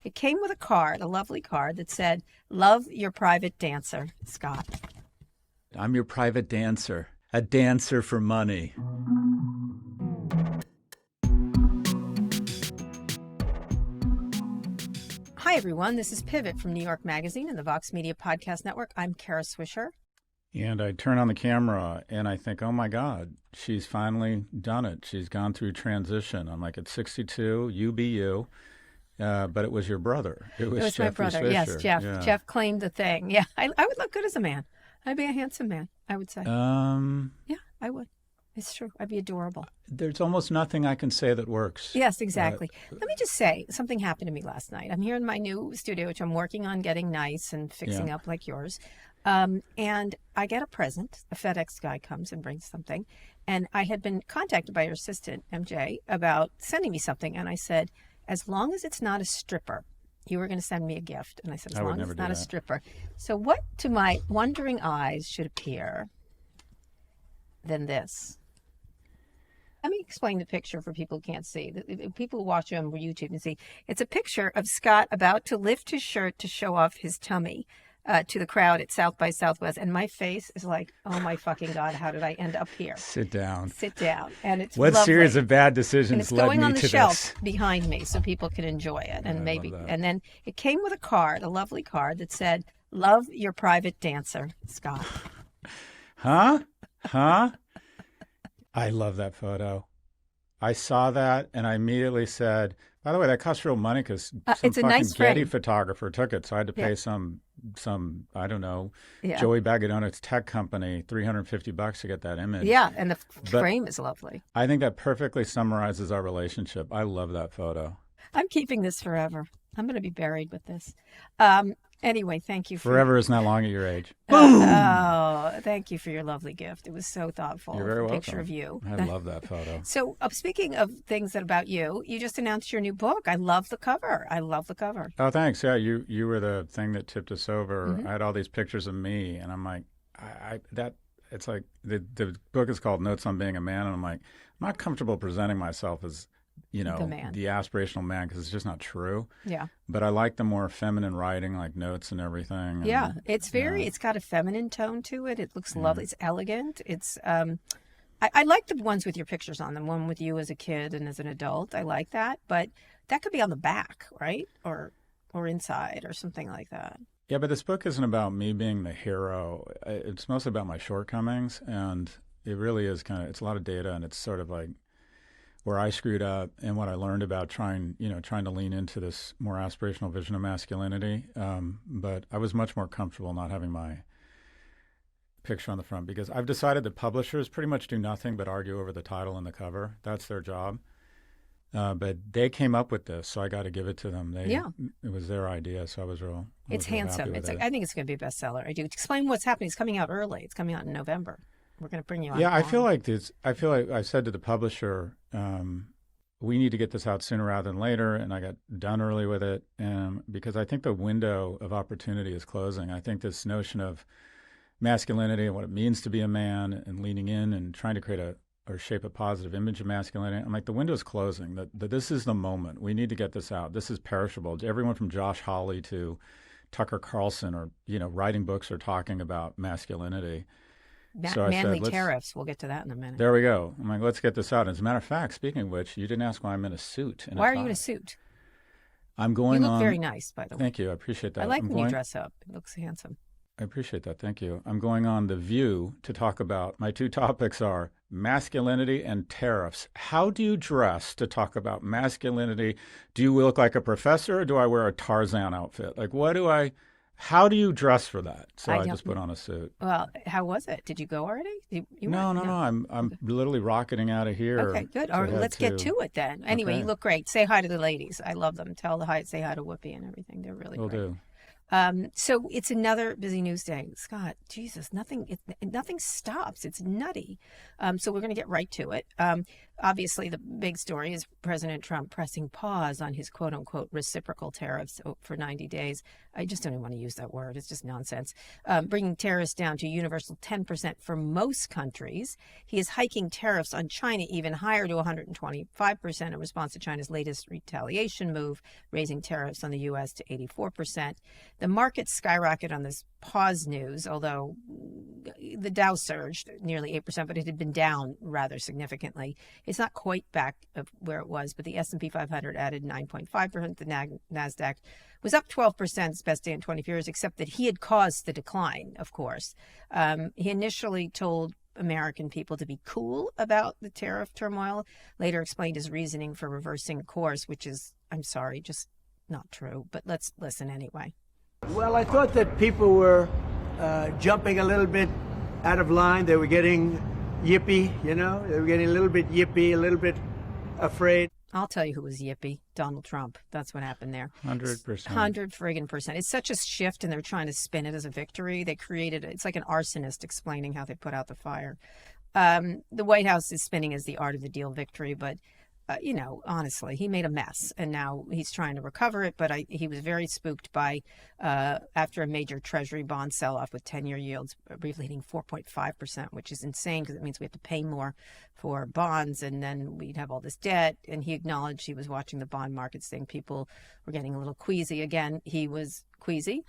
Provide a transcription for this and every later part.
It came with a card, a lovely card that said, "Love your private dancer, Scott." I'm your private dancer, a dancer for money. Hi, everyone. This is Pivot from New York Magazine and the Vox Media Podcast Network. I'm Kara Swisher. And I turn on the camera and I think, oh my God, she's finally done it. She's gone through transition. I'm like, at 62, you be you. But it was your brother. It was my brother. Swisher. Yes, Jeff. Yeah. Jeff claimed the thing. Yeah, I would look good as a man. I'd be a handsome man, I would say. Yeah, I would. It's true. I'd be adorable. There's almost nothing I can say that works. Yes, exactly. Let me just say, something happened to me last night. I'm here in my new studio, which I'm working on getting nice and fixing up like yours. And I get a present. A FedEx guy comes and brings something. And I had been contacted by your assistant, MJ, about sending me something. And I said, as long as it's not a stripper, you were going to send me a gift. And I said, as long as it's not a stripper. So what to my wondering eyes should appear than this? Let me explain the picture for people who can't see. People who watch it on YouTube and see. It's a picture of Scott about to lift his shirt to show off his tummy to the crowd at South by Southwest. And my face is like, oh my fucking God, how did I end up here? Sit down. Sit down. And it's what lovely. Series of bad decisions and it's led going me on the to shelf this? Behind me so people can enjoy it. And maybe, love that. and then it came with a card, a lovely card that said, "Love your private dancer, Scott." Huh? I love that photo. I saw that and I immediately said, by the way, that costs real money because some it's a fucking nice Getty frame. photographer took it. So I had to pay some I don't know, Yeah. Joey Bagadonet's tech company $350 to get that image. Yeah, and the frame is lovely. I think that perfectly summarizes our relationship. I love that photo. I'm keeping this forever. I'm going to be buried with this. Anyway, thank you. Forever is not long at your age. Thank you for your lovely gift. It was so thoughtful. You're very welcome. Picture of you. I love that photo. So speaking of things about you, you just announced your new book. I love the cover. Oh, thanks. Yeah, you were the thing that tipped us over. Mm-hmm. I had all these pictures of me, and I'm like, it's like the book is called Notes on Being a Man, and I'm like, I'm not comfortable presenting myself as the aspirational man because it's just not true. Yeah. But I like the more feminine writing, like notes and everything. Yeah, it's got a feminine tone to it. It looks lovely. It's elegant. It's I like the ones with your pictures on them. One with you as a kid and as an adult. I like that, but that could be on the back, right? Or inside or something like that. Yeah, but this book isn't about me being the hero. It's mostly about my shortcomings, and it really is it's a lot of data, and it's sort of like where I screwed up and what I learned about trying to lean into this more aspirational vision of masculinity. But I was much more comfortable not having my picture on the front because I've decided that publishers pretty much do nothing but argue over the title and the cover. That's their job. But they came up with this, so I got to give it to them. It was their idea, so I was real. It's handsome. I think it's going to be a bestseller. I do. Explain what's happening. It's coming out early. It's coming out in November. We're going to bring you on. Yeah, I feel like I said to the publisher, we need to get this out sooner rather than later, and I got done early with it because I think the window of opportunity is closing. I think this notion of masculinity and what it means to be a man and leaning in and trying to create or shape a positive image of masculinity, I'm like, the window's closing. That this is the moment. We need to get this out. This is perishable. Everyone from Josh Hawley to Tucker Carlson are writing books or talking about masculinity. So Manly Tariffs. We'll get to that in a minute. There we go. I'm like, let's get this out. As a matter of fact, speaking of which, you didn't ask why I'm in a suit. Why are you in a suit? I'm going on. You look very nice, by the way. Thank you. I appreciate that. I like when you dress up. It looks handsome. I appreciate that. Thank you. I'm going on The View to talk about, my two topics are masculinity and tariffs. How do you dress to talk about masculinity? Do you look like a professor or do I wear a Tarzan outfit? Like, how do you dress for that? So I just put on a suit. Well, how was it? Did you go already? No. I'm literally rocketing out of here. Okay, good. All right, let's get to it then. Anyway, You look great. Say hi to the ladies. I love them. Say hi to Whoopi and everything. They're really great. Will do. So it's another busy news day. Scott, Jesus, nothing stops. It's nutty. So we're going to get right to it. Obviously, the big story is President Trump pressing pause on his quote unquote reciprocal tariffs for 90 days. I just don't even want to use that word. It's just nonsense. Bringing tariffs down to universal 10% for most countries. He is hiking tariffs on China even higher to 125% in response to China's latest retaliation move, raising tariffs on the U.S. to 84%. The market skyrocketed on this pause news, although the Dow surged nearly 8%, but it had been down rather significantly. It's not quite back of where it was, but the S&P 500 added 9.5%. The NASDAQ was up 12%, its best day in 20 years, except that he had caused the decline, of course. He initially told American people to be cool about the tariff turmoil, later explained his reasoning for reversing course, which is, I'm sorry, just not true. But let's listen anyway. Well, I thought that people were jumping a little bit out of line. They were getting yippy, you know? They were getting a little bit yippy, a little bit afraid. I'll tell you who was yippy. Donald Trump. That's what happened there. 100%. 100% It's such a shift, and they're trying to spin it as a victory. They created it's like an arsonist explaining how they put out the fire. The White House is spinning as the art of the deal victory, but honestly, he made a mess, and now he's trying to recover it. But he was very spooked by after a major Treasury bond sell-off with 10-year yields briefly hitting 4.5%, which is insane because it means we have to pay more for bonds, and then we'd have all this debt. And he acknowledged he was watching the bond market, saying people were getting a little queasy. Again, he was queasy.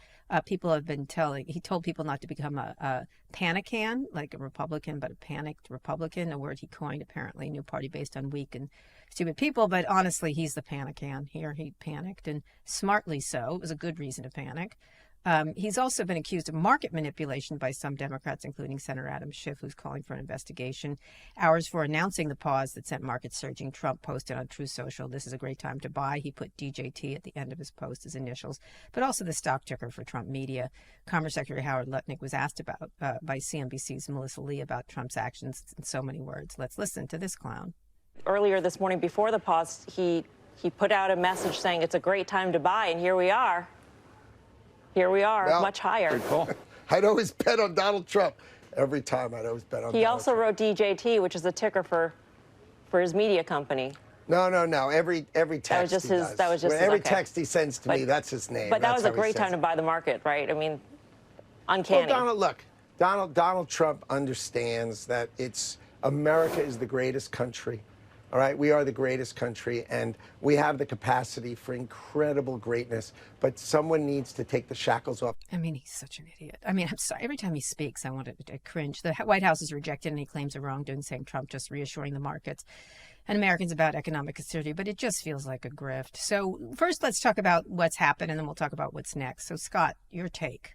People have been he told people not to become a panican, like a Republican, but a panicked Republican, a word he coined, apparently, a new party based on weak and stupid people. But honestly, he's the panican here. He panicked, and smartly so. It was a good reason to panic. He's also been accused of market manipulation by some Democrats, including Senator Adam Schiff, who's calling for an investigation. Hours before announcing the pause that sent markets surging, Trump posted on Truth Social, "This is a great time to buy." He put DJT at the end of his post, his initials, but also the stock ticker for Trump Media. Commerce Secretary Howard Lutnick was asked about by CNBC's Melissa Lee about Trump's actions in so many words. Let's listen to this clown. Earlier this morning, before the pause, he put out a message saying it's a great time to buy, and here we are. Here we are, well, much higher. Cool. I'd always bet on Donald Trump. Every time I'd always bet on He Donald also Trump. wrote DJT, which is a ticker for his media company. No. Every text every text he sends to me, that's his name. But that was a great time to buy the market, right? I mean, uncanny. Well, Donald Trump understands that America is the greatest country. All right, we are the greatest country, and we have the capacity for incredible greatness, but someone needs to take the shackles off. I mean, he's such an idiot. I mean, I'm sorry. Every time he speaks, I want to cringe. The White House is rejected any claims of wrongdoing, saying Trump just reassuring the markets and Americans about economic security, but it just feels like a grift. So first, let's talk about what's happened, and then we'll talk about what's next. So, Scott, your take.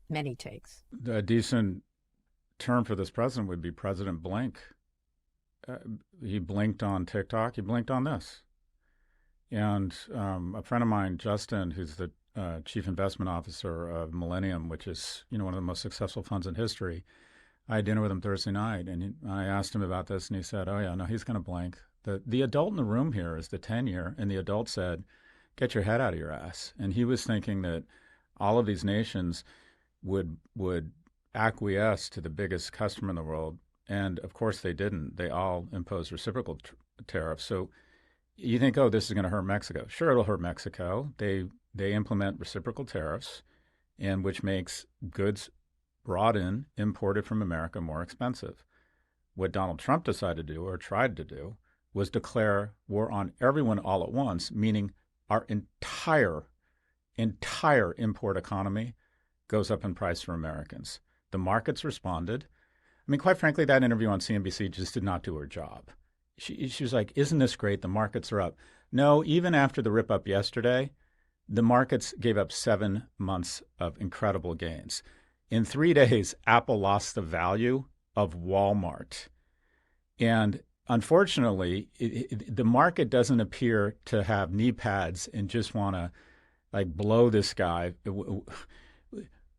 Many takes. A decent term for this president would be President Blink. He blinked on TikTok. He blinked on this. And a friend of mine, Justin, who's the chief investment officer of Millennium, which is one of the most successful funds in history, I had dinner with him Thursday night, and I asked him about this, and he said, "Oh yeah, no, he's going to blink." The adult in the room here is the 10-year, and the adult said, "Get your head out of your ass." And he was thinking that all of these nations would acquiesce to the biggest customer in the world. And of course they didn't. They all imposed reciprocal tariffs. So you think, oh, this is going to hurt Mexico. Sure, it'll hurt Mexico. They implement reciprocal tariffs, and which makes goods brought in, imported from America, more expensive. What Donald Trump decided to do, or tried to do, was declare war on everyone all at once, meaning our entire import economy goes up in price for Americans. The markets responded. I mean, quite frankly, that interview on CNBC just did not do her job. She was like, "Isn't this great? The markets are up." No, even after the rip up yesterday, the markets gave up 7 months of incredible gains. In 3 days, Apple lost the value of Walmart. And unfortunately, the market doesn't appear to have knee pads and just want to blow this guy.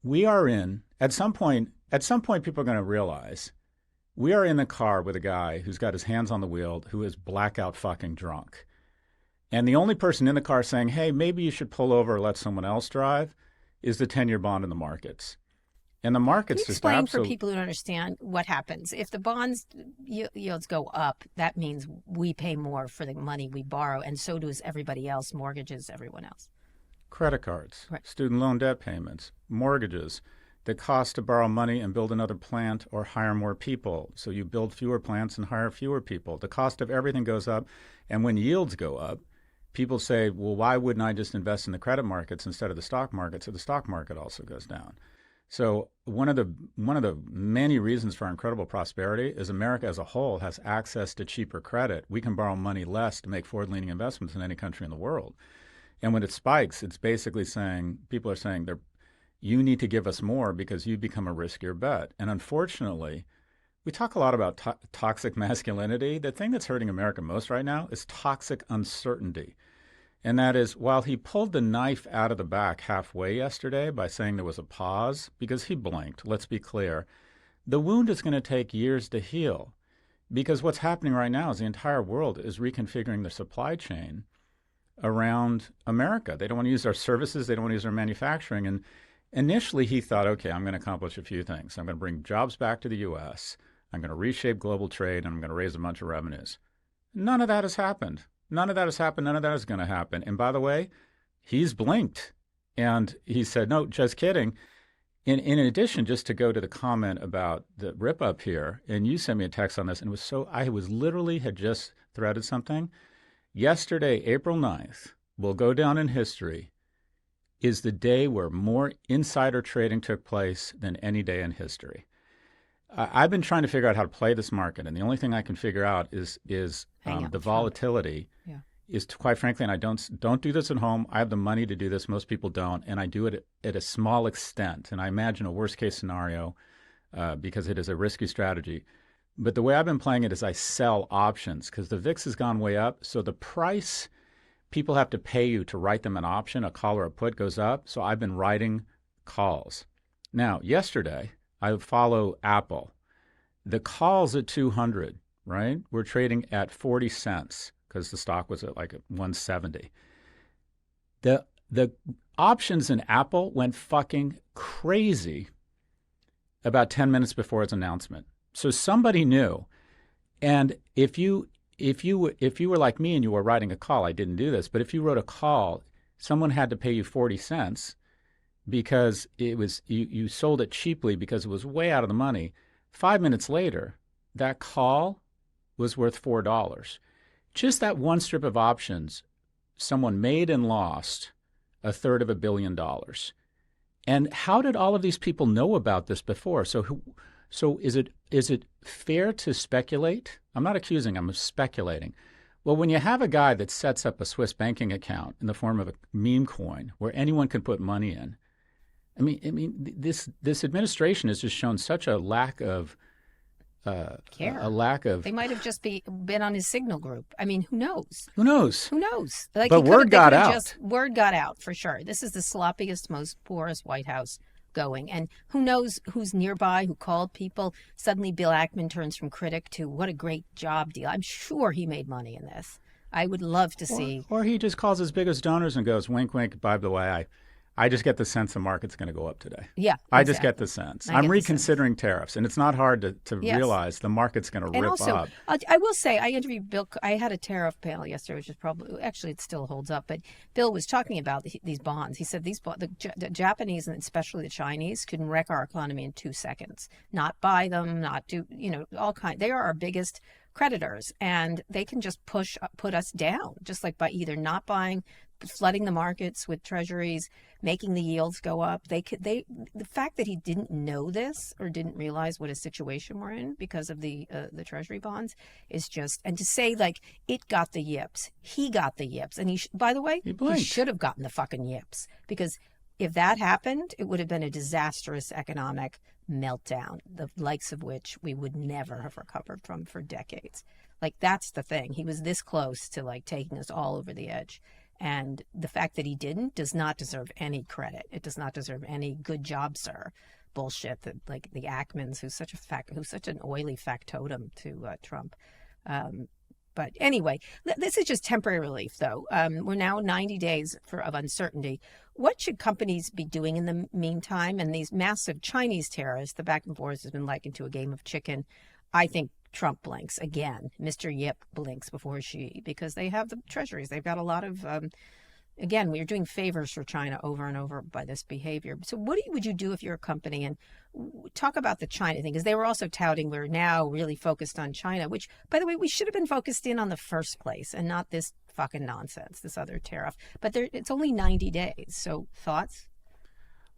We are in, at some point, people are going to realize we are in the car with a guy who's got his hands on the wheel, who is blackout fucking drunk. And the only person in the car saying, "Hey, maybe you should pull over or let someone else drive," is the 10-year bond in the markets. And the markets just explain for people who don't understand what happens. If the bonds yields go up, that means we pay more for the money we borrow, and so does everybody else, mortgages, everyone else. Credit cards, right. Student loan debt payments, mortgages, the cost to borrow money and build another plant or hire more people. So you build fewer plants and hire fewer people. The cost of everything goes up. And when yields go up, people say, well, why wouldn't I just invest in the credit markets instead of the stock market? So the stock market also goes down. So one of the many reasons for our incredible prosperity is America as a whole has access to cheaper credit. We can borrow money less to make forward-leaning investments in any country in the world. And when it spikes, it's basically saying, people are saying, you need to give us more because you become a riskier bet. And unfortunately, we talk a lot about toxic masculinity. The thing that's hurting America most right now is toxic uncertainty. And that is, while he pulled the knife out of the back halfway yesterday by saying there was a pause, because he blinked, let's be clear, the wound is going to take years to heal. Because what's happening right now is the entire world is reconfiguring the supply chain around America. They don't want to use our services. They don't want to use our manufacturing. And initially, he thought, okay, I'm going to accomplish a few things. I'm going to bring jobs back to the U.S. I'm going to reshape global trade, and I'm going to raise a bunch of revenues. None of that has happened. None of that has happened. None of that is going to happen. And by the way, he's blinked. And he said, no, just kidding. In addition, just to go to the comment about the rip up here, and you sent me a text on this, and it was I had just threaded something. Yesterday, April 9th, will go down in history, is the day where more insider trading took place than any day in history. I've been trying to figure out how to play this market, and the only thing I can figure out is the volatility. Yeah. Is quite frankly, and I don't do this at home. I have the money to do this. Most people don't, and I do it at a small extent. And I imagine a worst case scenario because it is a risky strategy. But the way I've been playing it is I sell options because the VIX has gone way up. So the price people have to pay you to write them an option, a call or a put, goes up. So I've been writing calls. Now, yesterday, I follow Apple. The calls at 200, right? We're trading at 40 cents because the stock was at like 170. The options in Apple went fucking crazy about 10 minutes before its announcement. So somebody knew. And if you were like me and you were writing a call, I didn't do this, but if you wrote a call, someone had to pay you 40 cents because it was you sold it cheaply because it was way out of the money. 5 minutes later, that call was worth $4. Just that one strip of options, someone made and lost $350 million. And how did all of these people know about this before? So is it fair to speculate? I'm not accusing, I'm speculating. Well, when you have a guy that sets up a Swiss banking account in the form of a meme coin where anyone can put money in, I mean, this administration has just shown such a lack of care. A lack of. They might have just been on his signal group. I mean, who knows? Who knows? Who knows? Like, but word got out. Word got out for sure. This is the sloppiest, most porous White House going. And who knows who's nearby, who called people. Suddenly Bill Ackman turns from critic to what a great job deal. I'm sure he made money in this. I would love to see. Or he just calls his biggest donors and goes, wink, wink, by the way, I just get the sense the market's going to go up today. Yeah, exactly. I just get the sense. I'm reconsidering tariffs, and it's not hard to realize the market's going to rip also, up. I will say, I interviewed Bill. I had a tariff panel yesterday, which is probably, actually it still holds up, but Bill was talking about these bonds. He said the Japanese and especially the Chinese can wreck our economy in 2 seconds. Not buy them, not do, all kinds. They are our biggest creditors, and they can just put us down, just like by either not buying, flooding the markets with treasuries, making the yields go up. The fact that he didn't know this or didn't realize what a situation we're in because of the treasury bonds is just, and to say like it got the yips, he got the yips, and by the way, he should have gotten the fucking yips, because if that happened, it would have been a disastrous economic meltdown, the likes of which we would never have recovered from for decades. Like, that's the thing. He was this close to like taking us all over the edge. And the fact that he didn't does not deserve any credit. It does not deserve any good job, sir bullshit that like the Ackmans, who's such an oily factotum to Trump. But anyway, this is just temporary relief, though. We're now 90 days of uncertainty. What should companies be doing in the meantime? And these massive Chinese tariffs, the back and forth has been likened to a game of chicken. I think Trump blinks again. Mr. Yip blinks before Xi, because they have the treasuries. They've got a lot of, again, we're doing favors for China over and over by this behavior. So what would you do if you're a company? And talk about the China thing, because they were also touting we're now really focused on China, which, by the way, we should have been focused in on the first place and not this fucking nonsense, this other tariff. But it's only 90 days. So thoughts?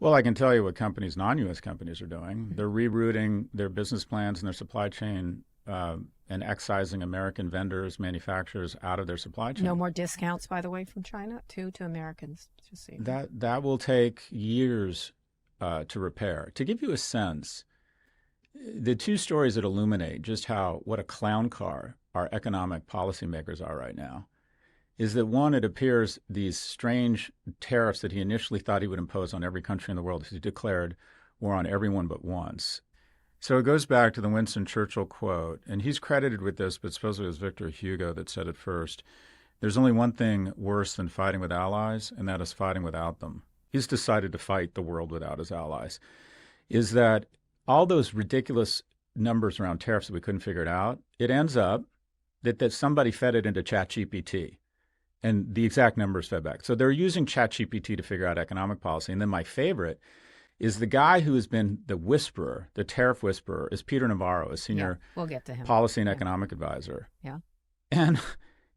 Well, I can tell you what companies, non-U.S. companies, are doing. They're rerouting their business plans and their supply chain and excising American vendors, manufacturers out of their supply chain. No more discounts, by the way, from China to Americans. Just so you know. That will take years to repair. To give you a sense, the two stories that illuminate just what a clown car our economic policymakers are right now is that, one, it appears these strange tariffs that he initially thought he would impose on every country in the world, he declared war on everyone but once. So it goes back to the Winston Churchill quote, and he's credited with this, but supposedly it was Victor Hugo that said it first. There's only one thing worse than fighting with allies, and that is fighting without them. He's decided to fight the world without his allies. Is that all those ridiculous numbers around tariffs that we couldn't figure it out, it ends up that somebody fed it into ChatGPT, and the exact numbers fed back. So they're using ChatGPT to figure out economic policy. And then my favorite is the guy who has been the whisperer, the tariff whisperer, is Peter Navarro, a senior we'll get to him. policy and economic advisor. Yeah. And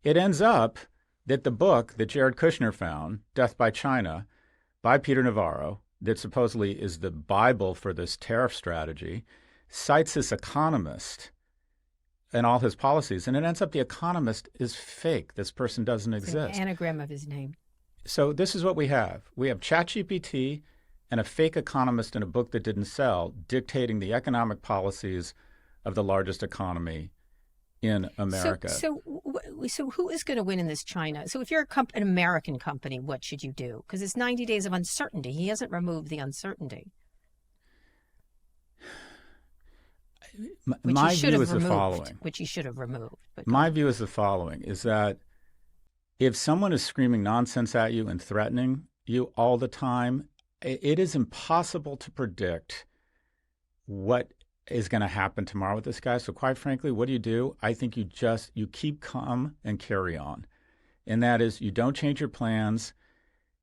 it ends up that the book that Jared Kushner found, Death by China, by Peter Navarro, that supposedly is the Bible for this tariff strategy, cites this economist and all his policies. And it ends up the economist is fake. This person doesn't exist. An anagram of his name. So this is what we have. We have ChatGPT and a fake economist in a book that didn't sell dictating the economic policies of the largest economy in America. So who is going to win in this China? So if you're an American company, what should you do? Because it's 90 days of uncertainty. He hasn't removed the uncertainty. My view is the following. Which he should have removed. My view is the following, is that if someone is screaming nonsense at you and threatening you all the time, it is impossible to predict what is going to happen tomorrow with this guy. So quite frankly, what do? I think you keep calm and carry on. And that is, you don't change your plans.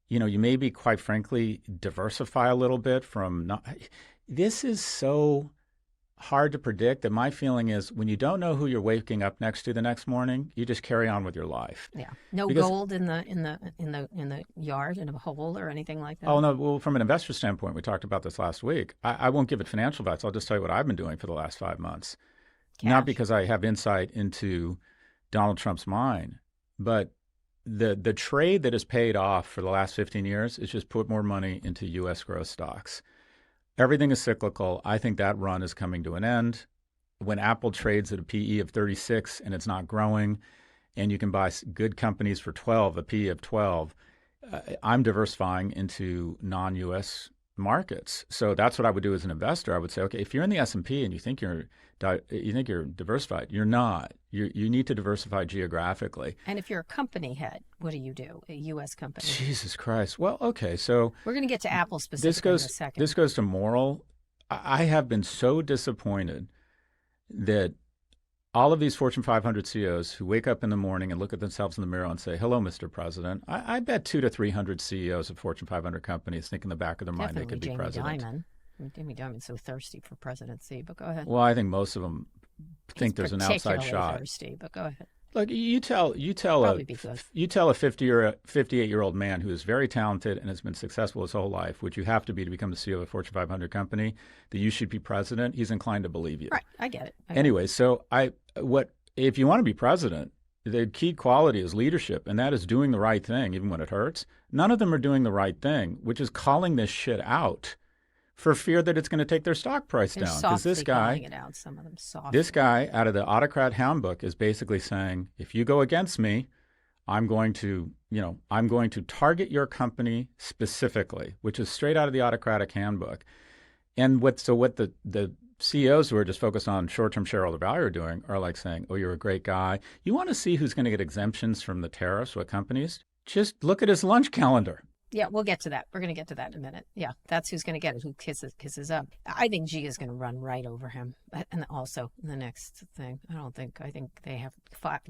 You know, you maybe, quite frankly, diversify a little bit this is so hard to predict that my feeling is when you don't know who you're waking up next to the next morning, you just carry on with your life. Yeah. Because gold in the yard in a hole or anything like that. Oh no. Well, from an investor standpoint, we talked about this last week. I won't give it financial advice. I'll just tell you what I've been doing for the last 5 months. Cash. Not because I have insight into Donald Trump's mind, but the trade that has paid off for the last 15 years is just put more money into U.S. growth stocks. Everything is cyclical. I think that run is coming to an end. When Apple trades at a PE of 36 and it's not growing, and you can buy good companies for 12, a PE of 12, I'm diversifying into non-U.S. markets. So that's what I would do as an investor. I would say, okay, if you're in the S&P and you think you're diversified, you're not. You need to diversify geographically. And if you're a company head, what do? A U.S. company? Jesus Christ. Well, okay, so we're going to get to Apple specifically in a second. This goes to moral. I have been so disappointed that all of these Fortune 500 CEOs who wake up in the morning and look at themselves in the mirror and say, hello, Mr. President. I bet 200 to 300 CEOs of Fortune 500 companies think in the back of their mind they could be president. Dimon. Jamie Dimon's so thirsty for presidency, but go ahead. Well, I think most of them think there's an outside shot. Thirsty, but go ahead. Look, you tell a 58-year-old man who is very talented and has been successful his whole life, which you have to become the CEO of a Fortune 500 company, that you should be president. He's inclined to believe you. Right, I get it. Anyway, so if you want to be president, the key quality is leadership, and that is doing the right thing, even when it hurts. None of them are doing the right thing, which is calling this shit out for fear that it's going to take their stock price down. Because this guy, out of the autocrat handbook is basically saying, if you go against me, I'm going to target your company specifically, which is straight out of the autocratic handbook. And what the CEOs who are just focused on short-term shareholder value are like saying, oh, you're a great guy. You want to see who's going to get exemptions from the tariffs, what companies? Just look at his lunch calendar. Yeah, we'll get to that. We're going to get to that in a minute. Yeah, that's who's going to get it, who kisses up. I think Xi is going to run right over him. And also, the next thing, I think they have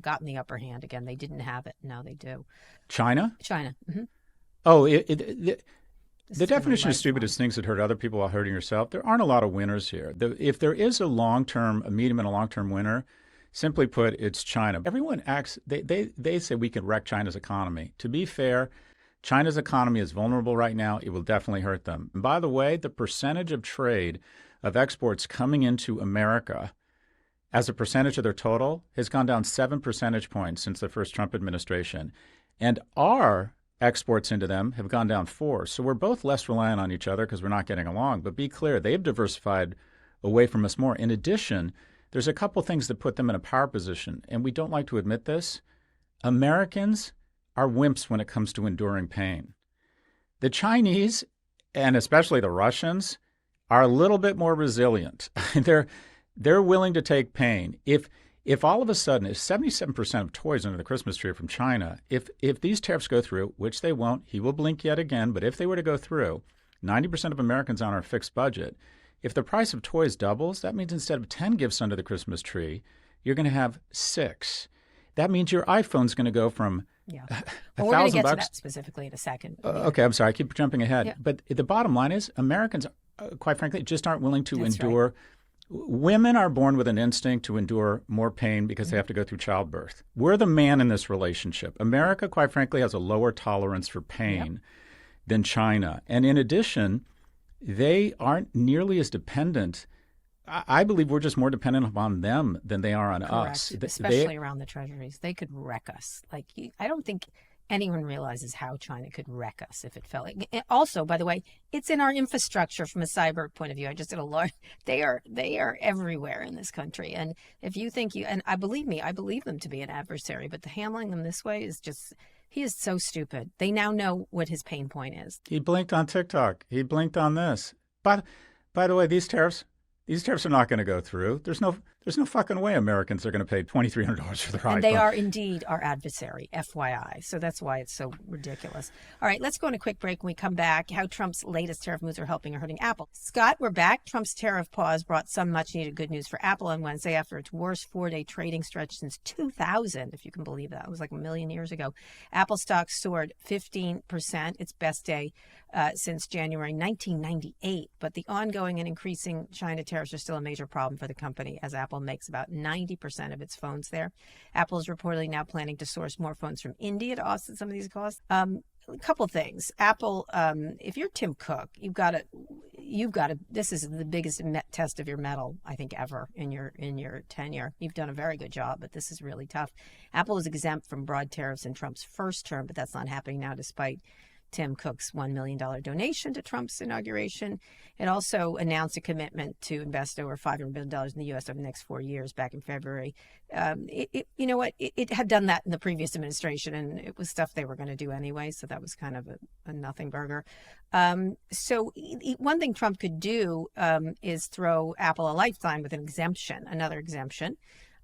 gotten the upper hand again. They didn't have it. Now they do. China? China. Mm-hmm. Oh, the definition of stupidest things that hurt other people while hurting yourself, there aren't a lot of winners here. If there is a medium and a long-term winner, simply put, it's China. Everyone acts, they say we can wreck China's economy. To be fair, China's economy is vulnerable right now. It will definitely hurt them. And by the way, the percentage of trade of exports coming into America as a percentage of their total has gone down 7 percentage points since the first Trump administration. And our exports into them have gone down 4. So we're both less reliant on each other because we're not getting along. But be clear, they've diversified away from us more. In addition, there's a couple things that put them in a power position, and we don't like to admit this. Americans are wimps when it comes to enduring pain. The Chinese, and especially the Russians, are a little bit more resilient. They're willing to take pain. If all of a sudden, if 77% of toys under the Christmas tree are from China, if these tariffs go through, which they won't, he will blink yet again, but if they were to go through, 90% of Americans on our fixed budget, if the price of toys doubles, that means instead of 10 gifts under the Christmas tree, you're going to have 6. That means your iPhone's going to go from well, we're going to get to that specifically in a second. Okay, I'm sorry. I keep jumping ahead. Yeah. But the bottom line is Americans, quite frankly, just aren't willing to endure. Right. Women are born with an instinct to endure more pain because they have to go through childbirth. We're the man in this relationship. America, quite frankly, has a lower tolerance for pain than China. And in addition, they aren't nearly as dependent. I believe we're just more dependent upon them than they are on us. Especially around the treasuries. They could wreck us. I don't think anyone realizes how China could wreck us if it fell. Also, by the way, it's in our infrastructure from a cyber point of view. I just did a large. They are everywhere in this country. And if you think and I believe them to be an adversary, but the handling them this way is just. He is so stupid. They now know what his pain point is. He blinked on TikTok. He blinked on this. But by the way, these tariffs are not going to go through. There's no fucking way Americans are going to pay $2,300 for their iPhone. And they are indeed our adversary, FYI. So that's why it's so ridiculous. All right, let's go on a quick break. When we come back, how Trump's latest tariff moves are helping or hurting Apple. Scott, we're back. Trump's tariff pause brought some much-needed good news for Apple on Wednesday after its worst 4-day trading stretch since 2000, if you can believe that. It was like a million years ago. Apple stock soared 15%, its best day since January 1998. But the ongoing and increasing China tariffs are still a major problem for the company, as Apple makes about 90% of its phones there. Apple is reportedly now planning to source more phones from India to offset some of these costs. A couple things. Apple, if you're Tim Cook, you've got to. This is the biggest test of your mettle, I think, ever in your tenure. You've done a very good job, but this is really tough. Apple was exempt from broad tariffs in Trump's first term, but that's not happening now, despite Tim Cook's $1 million donation to Trump's inauguration. It also announced a commitment to invest over $500 billion in the U.S. over the next 4 years back in February. You know what? It had done that in the previous administration, and it was stuff they were going to do anyway, so that was kind of a nothing burger. So one thing Trump could do is throw Apple a lifeline with an exemption, another exemption.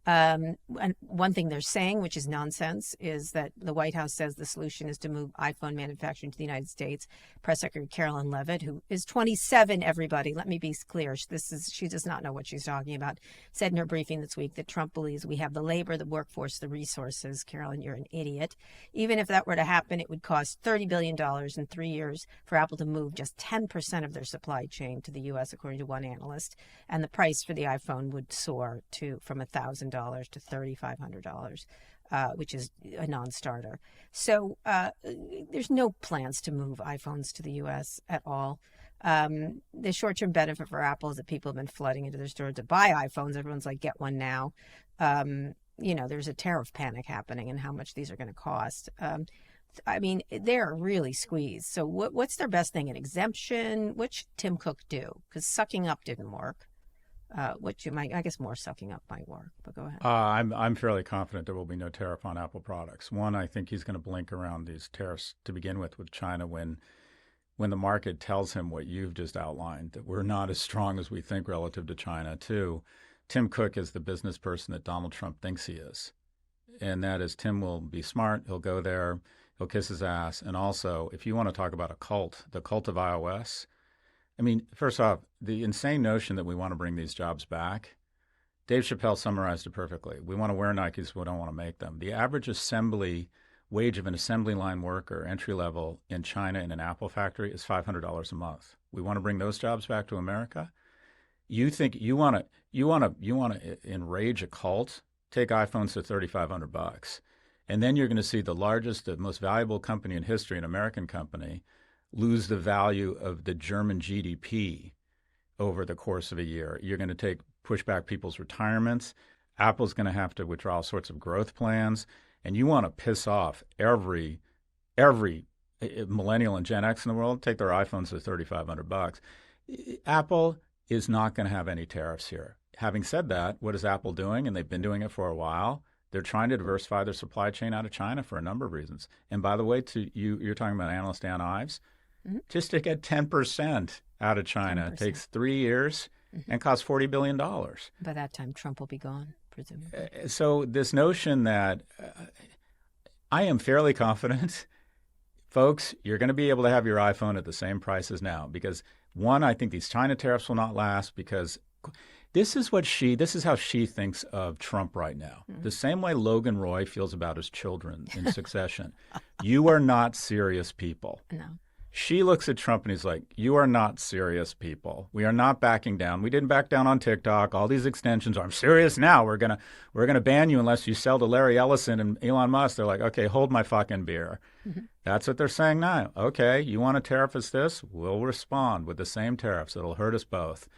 And one thing they're saying, which is nonsense, is that the White House says the solution is to move iPhone manufacturing to the United States. Press Secretary Carolyn Leavitt, who is 27, everybody, let me be clear, she does not know what she's talking about, said in her briefing this week that Trump believes we have the labor, the workforce, the resources. Carolyn, you're an idiot. Even if that were to happen, it would cost $30 billion in 3 years for Apple to move just 10% of their supply chain to the U.S., according to one analyst. And the price for the iPhone would soar from $1,000 to $3,500, which is a non-starter. So there's no plans to move iPhones to the U.S. at all. The short-term benefit for Apple is that people have been flooding into their store to buy iPhones. Everyone's like, get one now. There's a tariff panic happening and how much these are going to cost. I mean, they're really squeezed. So what's their best thing? An exemption? What should Tim Cook do? Because sucking up didn't work. I guess more sucking up might work, but go ahead. I'm fairly confident there will be no tariff on Apple products. One, I think he's going to blink around these tariffs to begin with China when when the market tells him what you've just outlined, that we're not as strong as we think relative to China. Two, Tim Cook is the business person that Donald Trump thinks he is. And that is, Tim will be smart. He'll go there. He'll kiss his ass. And also, if you want to talk about a cult, the cult of iOS, I mean, first off, the insane notion that we want to bring these jobs back, Dave Chappelle summarized it perfectly. We want to wear Nikes, we don't want to make them. The average wage of an assembly line worker, entry level in China in an Apple factory is $500 a month. We want to bring those jobs back to America. You think you want to enrage a cult? Take iPhones to $3,500, and then you're going to see the largest, the most valuable company in history, an American company, lose the value of the German GDP over the course of a year. You're going to push back people's retirements. Apple's going to have to withdraw all sorts of growth plans, and you want to piss off every millennial and Gen X in the world. Take their iPhones to $3,500. Apple is not going to have any tariffs here. Having said that, what is Apple doing? And they've been doing it for a while. They're trying to diversify their supply chain out of China for a number of reasons. And by the way, you're talking about analyst Dan Ives, just to get 10% out of China 10%. Takes 3 years and costs $40 billion. By that time, Trump will be gone, presumably. So this notion that I am fairly confident, folks, you're going to be able to have your iPhone at the same price as now because, one, I think these China tariffs will not last because this is how she thinks of Trump right now. The same way Logan Roy feels about his children in Succession. You are not serious people. No. She looks at Trump and he's like, you are not serious people. We are not backing down. We didn't back down on TikTok. All these extensions are, I'm serious now. We're gonna ban you unless you sell to Larry Ellison and Elon Musk. They're like, okay, hold my fucking beer. That's what they're saying now. Okay, you want to tariff us this? We'll respond with the same tariffs. It'll hurt us both.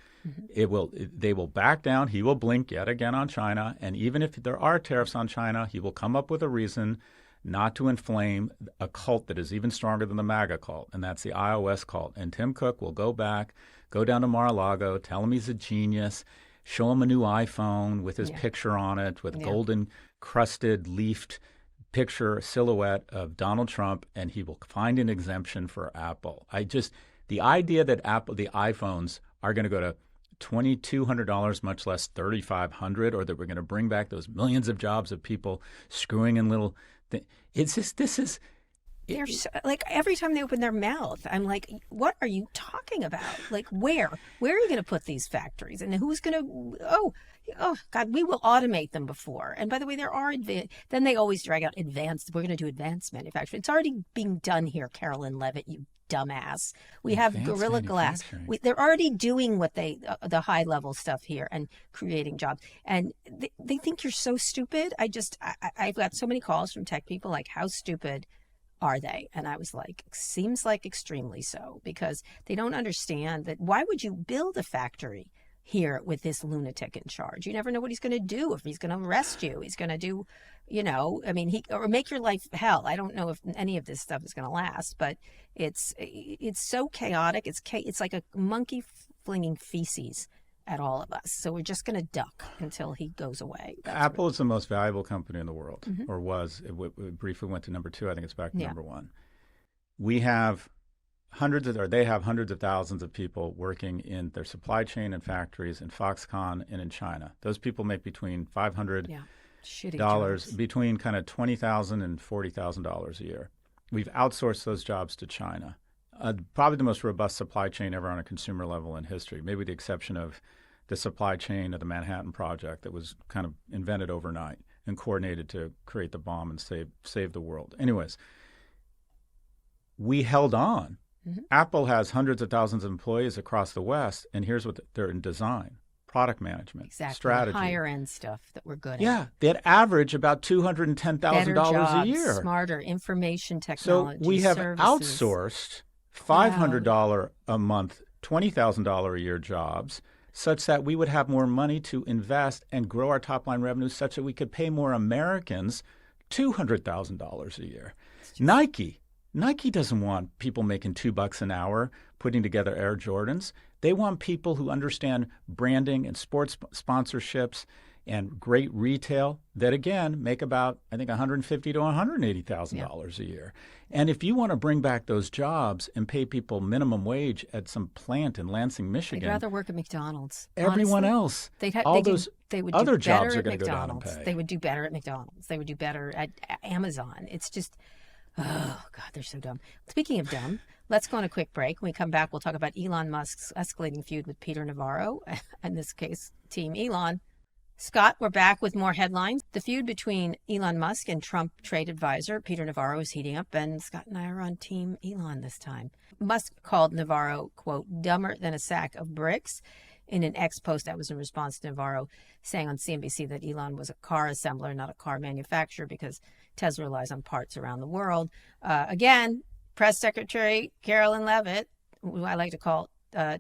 They will back down. He will blink yet again on China. And even if there are tariffs on China, he will come up with a reason not to inflame a cult that is even stronger than the MAGA cult, and that's the iOS cult. And Tim Cook will go down to Mar-a-Lago, tell him he's a genius, show him a new iPhone with his picture on it, with golden crusted leafed picture silhouette of Donald Trump, and he will find an exemption for Apple. The idea that the iPhones are going to go to $2,200, much less $3,500, or that we're going to bring back those millions of jobs of people screwing in little things. It's just, they're like, every time they open their mouth, I'm like, what are you talking about? Like, where are you going to put these factories? And who's going to, oh God, we will automate them before. And by the way, there are, then they always drag out we're going to do advanced manufacturing. It's already being done here, Carolyn Levitt, you dumbass. We have Gorilla Glass. They're already doing what the high level stuff here and creating jobs. And they think you're so stupid. I've got so many calls from tech people like, how stupid are they? And I was like, seems like extremely so, because they don't understand that. Why would you build a factory here with this lunatic in charge? You never know what he's going to do. If he's going to arrest you, he's going to do, or make your life hell. I don't know if any of this stuff is going to last, but it's so chaotic. It's like a monkey flinging feces at all of us. So we're just going to duck until he goes away. Apple is the most valuable company in the world, or was. It briefly went to number 2. I think it's back to number 1. They have hundreds of thousands of people working in their supply chain and factories in Foxconn and in China. Those people make between $500 between kind of $20,000 and $40,000 a year. We've outsourced those jobs to China. Probably the most robust supply chain ever on a consumer level in history, maybe with the exception of the supply chain of the Manhattan Project that was kind of invented overnight and coordinated to create the bomb and save the world. Anyways, we held on. Apple has hundreds of thousands of employees across the West, and here's what they're in: design, product management, strategy. Higher end stuff that we're good at. Yeah, they'd average about $210,000 a year. Smarter information technology. So we have services. Outsourced $500 a month, $20,000 a year jobs, such that we would have more money to invest and grow our top line revenue, such that we could pay more Americans $200,000 a year. Nike doesn't want people making $2 an hour putting together Air Jordans. They want people who understand branding and sports sponsorships and great retail that, again, make about, I think, $150,000 to $180,000 a year. And if you want to bring back those jobs and pay people minimum wage at some plant in Lansing, Michigan, I'd rather work at McDonald's. Everyone else, all those other jobs are going to go down in pay. They would do better at McDonald's. They would do better at Amazon. It's just, oh, God, they're so dumb. Speaking of dumb, let's go on a quick break. When we come back, we'll talk about Elon Musk's escalating feud with Peter Navarro, in this case, Team Elon. Scott, we're back with more headlines. The feud between Elon Musk and Trump trade advisor Peter Navarro is heating up, and Scott and I are on Team Elon this time. Musk called Navarro, quote, dumber than a sack of bricks in an X post that was in response to Navarro saying on CNBC that Elon was a car assembler, not a car manufacturer, because Tesla relies on parts around the world. Again, Press Secretary Carolyn Leavitt, who I like to call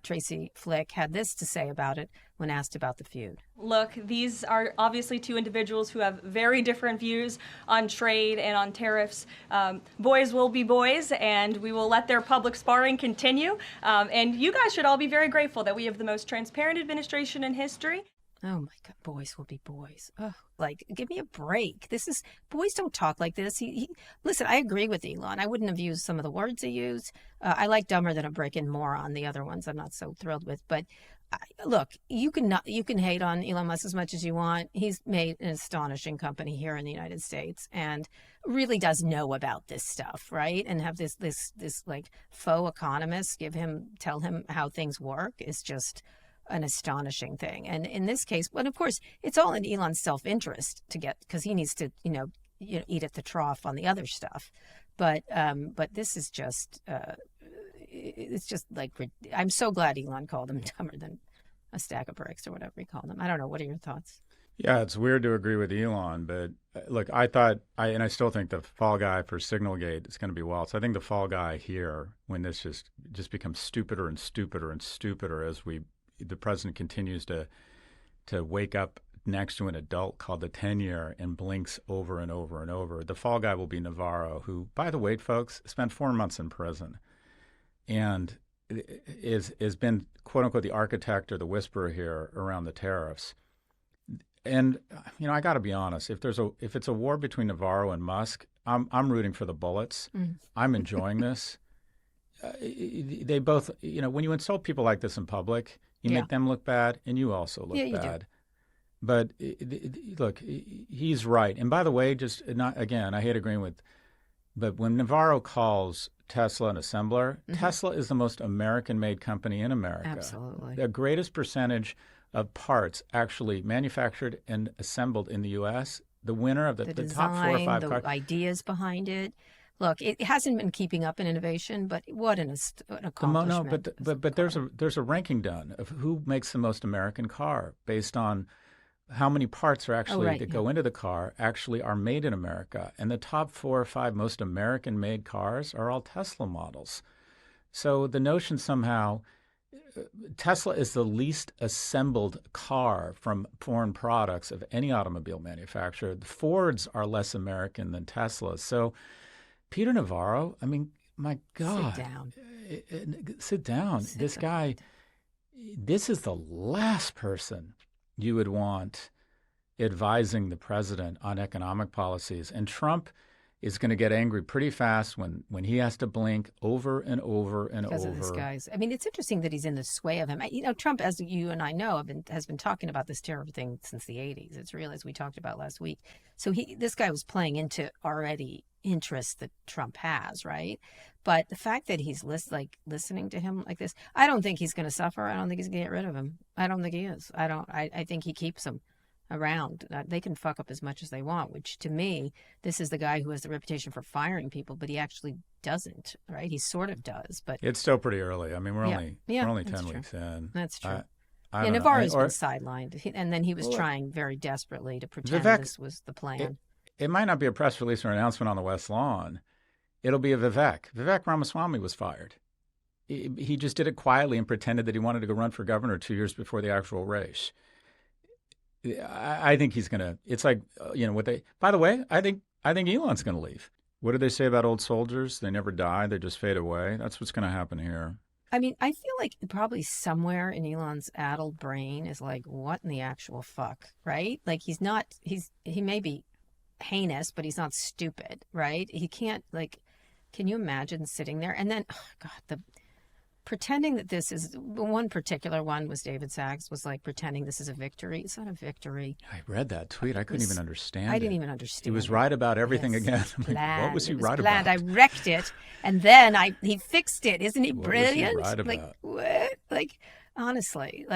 Tracy Flick, had this to say about it when asked about the feud. Look, these are obviously two individuals who have very different views on trade and on tariffs. Boys will be boys, and we will let their public sparring continue. And you guys should all be very grateful that we have the most transparent administration in history. Oh my God, boys will be boys. Oh, like, give me a break. Boys don't talk like this. Listen, I agree with Elon. I wouldn't have used some of the words he used. I like dumber than a brick and moron. The other ones I'm not so thrilled with. But look, you can hate on Elon Musk as much as you want. He's made an astonishing company here in the United States and really does know about this stuff, right? And have this like faux economist tell him how things work is just an astonishing thing. And in this case, but of course, it's all in Elon's self-interest because he needs to, eat at the trough on the other stuff. But this is just, it's just like, I'm so glad Elon called him dumber than a stack of bricks or whatever he called him. I don't know. What are your thoughts? Yeah, it's weird to agree with Elon, but look, I still think the fall guy for Signalgate is going to be Waltz. I think the fall guy here, when this just becomes stupider and stupider and stupider as the president continues to wake up next to an adult called the 10-year and blinks over and over and over. The fall guy will be Navarro, who, by the way, folks, spent 4 months in prison and is been, quote unquote, the architect or the whisperer here around the tariffs. And I got to be honest, if it's a war between Navarro and Musk, I'm rooting for the bullets. I'm enjoying this. They both, when you insult people like this in public, you make them look bad, and you also look bad. Do. But look, he's right. And by the way, I hate agreeing with, but when Navarro calls Tesla an assembler, Tesla is the most American-made company in America. Absolutely. The greatest percentage of parts actually manufactured and assembled in the U.S. The winner of the top 4 or 5 cars. The ideas behind it. Look, it hasn't been keeping up in innovation, but what an accomplishment! But there's a ranking done of who makes the most American car based on how many parts are actually go into the car actually are made in America, and the top 4 or 5 most American-made cars are all Tesla models. So the notion somehow Tesla is the least assembled car from foreign products of any automobile manufacturer. The Fords are less American than Tesla. So Peter Navarro, I mean, my God. Sit down. This guy, this is the last person you would want advising the president on economic policies. And Trump is going to get angry pretty fast when he has to blink over and over and because over. Of this guy's. I mean, it's interesting that he's in the sway of him. Trump, as you and I know, has been talking about this tariff thing since the 80s. It's real, as we talked about last week. So this guy was playing into already interests that Trump has, right? But the fact that he's listening to him like this, I don't think he's going to suffer. I don't think he's going to get rid of him. I don't think he is. I think he keeps him around. They can fuck up as much as they want, which to me, this is the guy who has the reputation for firing people, but he actually doesn't, right? He sort of does, but it's still pretty early. I mean, we're only 10 weeks in. That's true. Navarro's been sidelined, and then he was trying very desperately to pretend this was the plan. It might not be a press release or announcement on the West Lawn. It'll be a Vivek. Vivek Ramaswamy was fired. He just did it quietly and pretended that he wanted to go run for governor 2 years before the actual race. I think he's going to. It's like what they. By the way, I think Elon's going to leave. What do they say about old soldiers? They never die. They just fade away. That's what's going to happen here. I mean, I feel like probably somewhere in Elon's addled brain is like, what in the actual fuck, right? Like he may be heinous, but he's not stupid, right? He can't can you imagine sitting there and then, oh God, pretending that this is one particular one was David Sachs was like pretending this is a victory. It's not a victory. I read that tweet. I couldn't even understand I didn't even understand. He was right about everything again. What was he right about? I wrecked it, and then he fixed it. Isn't he brilliant? What was he right about? Like what? Like honestly,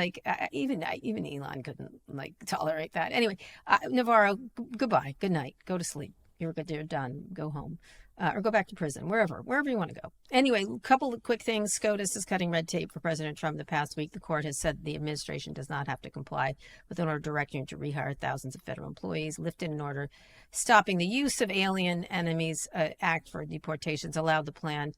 even Elon couldn't tolerate that. Anyway, Navarro, goodbye, good night, go to sleep. You're done. Go home. Or go back to prison, wherever you want to go. Anyway, a couple of quick things. SCOTUS is cutting red tape for President Trump. The past week, the court has said the administration does not have to comply with an order directing him to rehire thousands of federal employees, lifted an order stopping the use of Alien Enemies Act for deportations, allowed the plan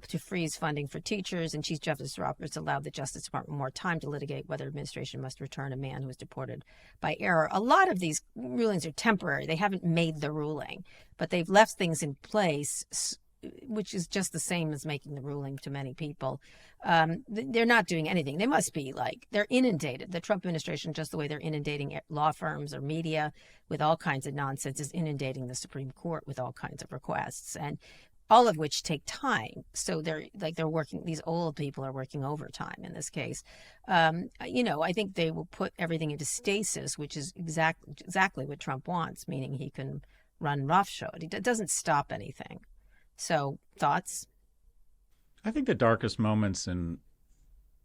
to freeze funding for teachers, and Chief Justice Roberts allowed the Justice Department more time to litigate whether administration must return a man who was deported by error. A lot of these rulings are temporary. They haven't made the ruling, but they've left things in place, which is just the same as making the ruling to many people. They're not doing anything. They must be they're inundated. The Trump administration, just the way they're inundating law firms or media with all kinds of nonsense, is inundating the Supreme Court with all kinds of requests. And all of which take time. So they're working, these old people are working overtime in this case. I think they will put everything into stasis, which is exactly what Trump wants, meaning he can run roughshod. It doesn't stop anything. So thoughts? I think the darkest moments in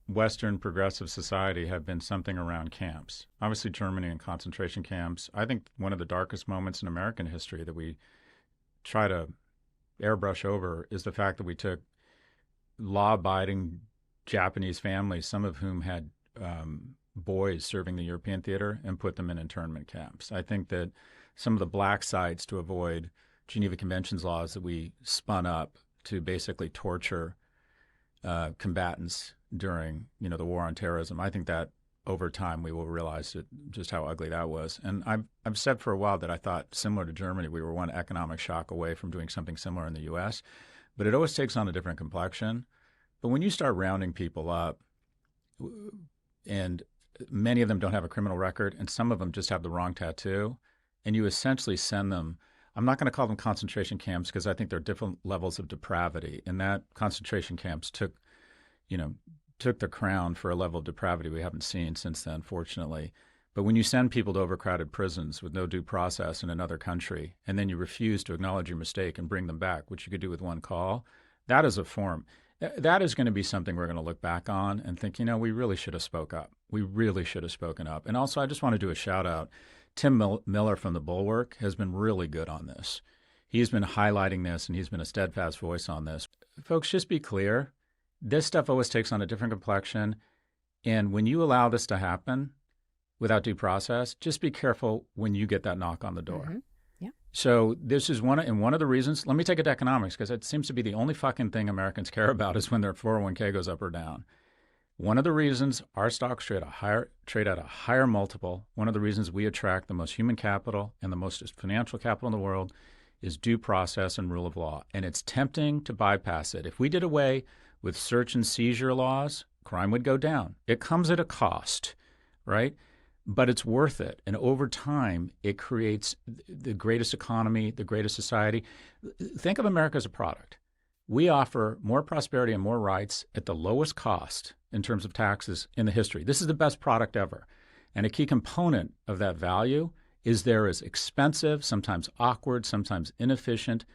Western progressive society have been something around camps. Obviously Germany and concentration camps. I think one of the darkest moments in American history that we try to airbrush over is the fact that we took law-abiding Japanese families, some of whom had boys serving the European theater, and put them in internment camps. I think that some of the black sites to avoid Geneva Conventions laws that we spun up to basically torture combatants during the war on terrorism, I think that over time we will realize just how ugly that was. And I've said for a while that I thought, similar to Germany, we were one economic shock away from doing something similar in the U.S., but it always takes on a different complexion. But when you start rounding people up, and many of them don't have a criminal record, and some of them just have the wrong tattoo, and you essentially send them, I'm not going to call them concentration camps because I think there are different levels of depravity, and that concentration camps took the crown for a level of depravity we haven't seen since then, fortunately. But when you send people to overcrowded prisons with no due process in another country, and then you refuse to acknowledge your mistake and bring them back, which you could do with one call, that is a form. That is going to be something we're going to look back on and think, we really should have spoke up. We really should have spoken up. And also, I just want to do a shout out. Tim Miller from The Bulwark has been really good on this. He's been highlighting this, and he's been a steadfast voice on this. Folks, just be clear. This stuff always takes on a different complexion. And when you allow this to happen without due process, just be careful when you get that knock on the door. Mm-hmm. Yeah. So this is one of the reasons. Let me take it to economics, because it seems to be the only fucking thing Americans care about is when their 401k goes up or down. One of the reasons our stocks trade at a higher multiple, one of the reasons we attract the most human capital and the most financial capital in the world is due process and rule of law. And it's tempting to bypass it. If we did away with search and seizure laws, crime would go down. It comes at a cost, right? But it's worth it. And over time, it creates the greatest economy, the greatest society. Think of America as a product. We offer more prosperity and more rights at the lowest cost in terms of taxes in the history. This is the best product ever. And a key component of that value is there is expensive, sometimes awkward, sometimes inefficient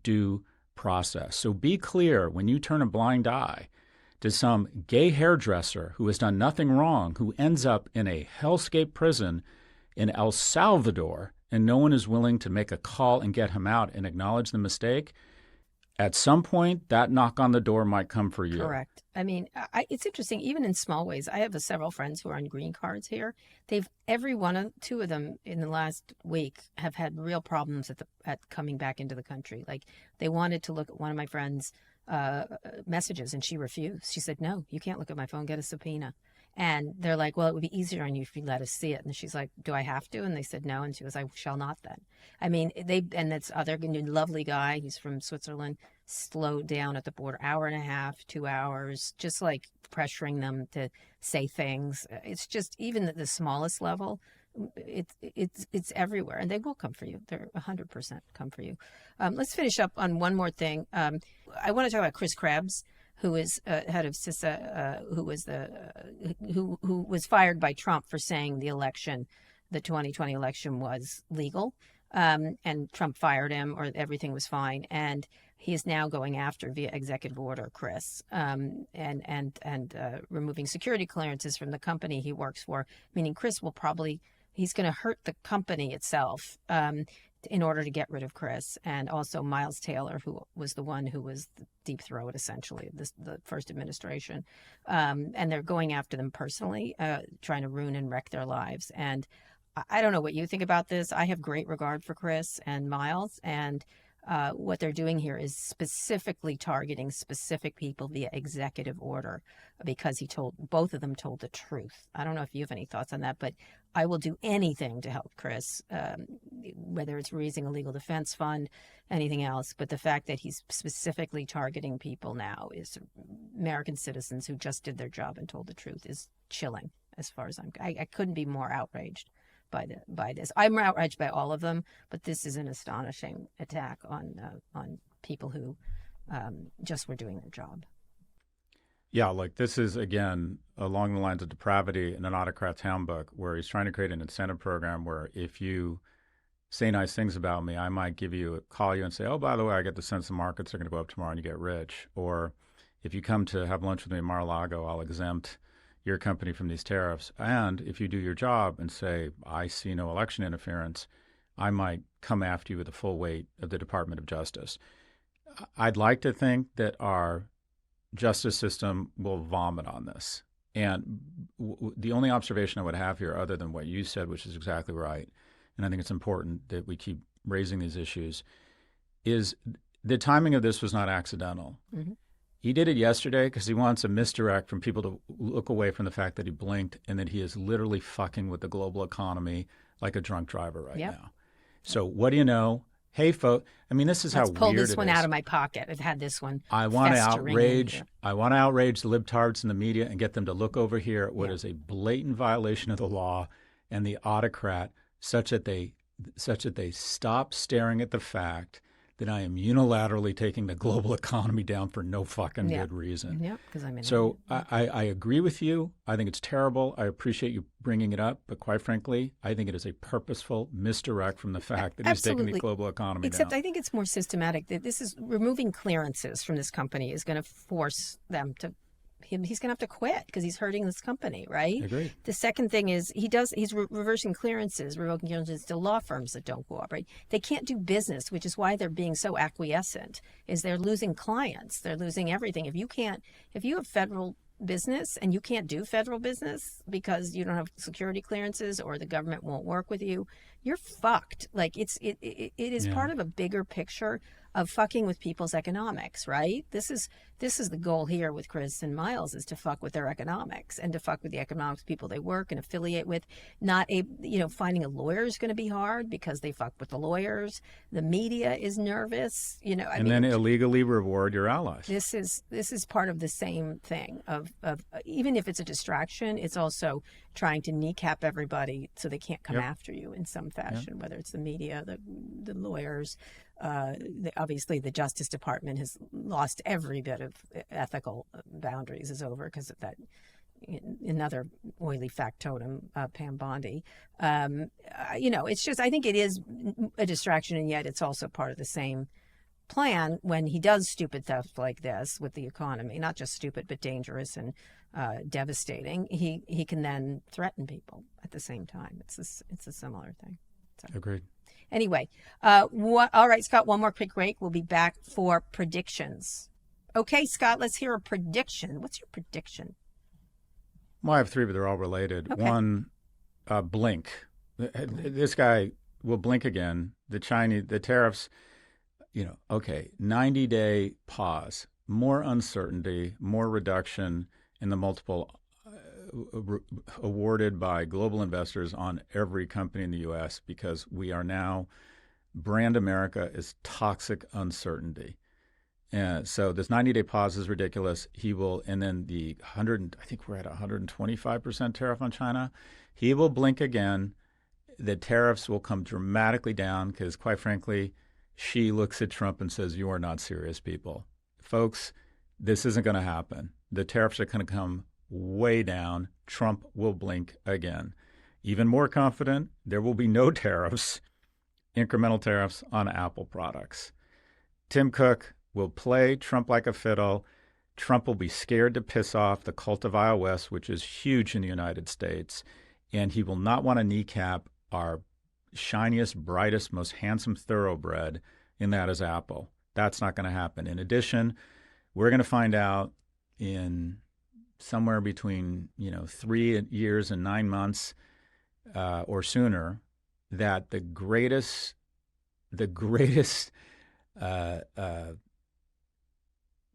due process. So be clear when you turn a blind eye to some gay hairdresser who has done nothing wrong, who ends up in a hellscape prison in El Salvador, and no one is willing to make a call and get him out and acknowledge the mistake. At some point, that knock on the door might come for you. Correct. I mean, it's interesting, even in small ways. I have several friends who are on green cards here. Two of them in the last week have had real problems at coming back into the country. Like, they wanted to look at one of my friends messages, and she refused. She said, no, you can't look at my phone, get a subpoena. And they're like, well, it would be easier on you if you let us see it. And she's like, do I have to? And they said, no. And she goes, I shall not then. I mean, and this other lovely guy, he's from Switzerland, slowed down at the border, 1.5 hours, 2 hours, just like pressuring them to say things. It's just, even at the smallest level, it's everywhere, and they will come for you. They're 100% come for you. Let's finish up on one more thing. I want to talk about Chris Krebs, who is head of CISA, who was fired by Trump for saying the 2020 election was legal, and Trump fired him, or everything was fine, and he is now going after via executive order Chris, and removing security clearances from the company he works for, meaning Chris will probably. He's going to hurt the company itself in order to get rid of Chris. And also Miles Taylor, who was the one who was the deep throat, essentially, of the first administration. And they're going after them personally, trying to ruin and wreck their lives. And I don't know what you think about this. I have great regard for Chris and Miles. And what they're doing here is specifically targeting specific people via executive order, because both of them told the truth. I don't know if you have any thoughts on that, but I will do anything to help Chris, whether it's raising a legal defense fund, anything else. But the fact that he's specifically targeting people now, is American citizens who just did their job and told the truth, is chilling as far as I couldn't be more outraged by this. I'm outraged by all of them, but this is an astonishing attack on people who just were doing their job. Yeah, like this is, again, along the lines of depravity in an autocrat's handbook, where he's trying to create an incentive program where if you say nice things about me, I might call you and say, oh, by the way, I get the sense the markets are going to go up tomorrow and you get rich. Or if you come to have lunch with me in Mar-a-Lago, I'll exempt your company from these tariffs. And if you do your job and say, I see no election interference, I might come after you with the full weight of the Department of Justice. I'd like to think that our justice system will vomit on this. And the only observation I would have here, other than what you said, which is exactly right, and I think it's important that we keep raising these issues, is the timing of this was not accidental. Mm-hmm. He did it yesterday because he wants a misdirect from people to look away from the fact that he blinked and that he is literally fucking with the global economy like a drunk driver right now. So what do you know? Hey, folks, I mean, this is how weird it is. Let's pull this one out of my pocket. I've had this one. I want to outrage the libtards in the media and get them to look over here at what is a blatant violation of the law and the autocrat, such that they stop staring at the fact that I am unilaterally taking the global economy down for no fucking good reason. Yeah, because I'm in. So I agree with you. I think it's terrible. I appreciate you bringing it up, but quite frankly, I think it is a purposeful misdirect from the fact that he's taking the global economy Except down. I think it's more systematic. That this is removing clearances from this company is going to force them to. He's going to have to quit because he's hurting this company, right? Agreed. The second thing is he's reversing clearances, revoking clearances to law firms that don't cooperate. They can't do business, which is why they're being so acquiescent, is they're losing clients. They're losing everything. If you have federal business and you can't do federal business because you don't have security clearances or the government won't work with you, you're fucked. Like it is part of a bigger picture of fucking with people's economics, right? This is the goal here with Chris and Miles, is to fuck with their economics and to fuck with the economics people they work and affiliate with. Finding a lawyer is going to be hard because they fuck with the lawyers. The media is nervous, then illegally reward your allies. This is part of the same thing of even if it's a distraction, it's also trying to kneecap everybody so they can't come after you in some fashion, whether it's the media, the lawyers. Obviously, the Justice Department has lost every bit of ethical boundaries, is over because of that. Another oily factotum, Pam Bondi. It's just, I think it is a distraction, and yet it's also part of the same plan when he does stupid stuff like this with the economy. Not just stupid, but dangerous and devastating. He can then threaten people at the same time. It's a similar thing. So. Agreed. Anyway, all right, Scott, one more quick break. We'll be back for predictions. Okay, Scott, let's hear a prediction. What's your prediction? Well, I have three, but they're all related. Okay. One, blink. This guy will blink again. The tariffs, 90-day pause. more uncertainty, more reduction in the multiple awarded by global investors on every company in the U.S. because we are now, brand America is toxic uncertainty. And so this 90-day pause is ridiculous. He will, and then the 100, I think we're at 125% tariff on China. He will blink again. The tariffs will come dramatically down because, quite frankly, she looks at Trump and says, "You are not serious people." Folks, this isn't going to happen. The tariffs are going to come way down. Trump will blink again. Even more confident, there will be no tariffs, incremental tariffs on Apple products. Tim Cook will play Trump like a fiddle. Trump will be scared to piss off the cult of iOS, which is huge in the United States, and he will not want to kneecap our shiniest, brightest, most handsome thoroughbred, and that is Apple. That's not going to happen. In addition, we're going to find out in somewhere between 3 years and 9 months or sooner that the greatest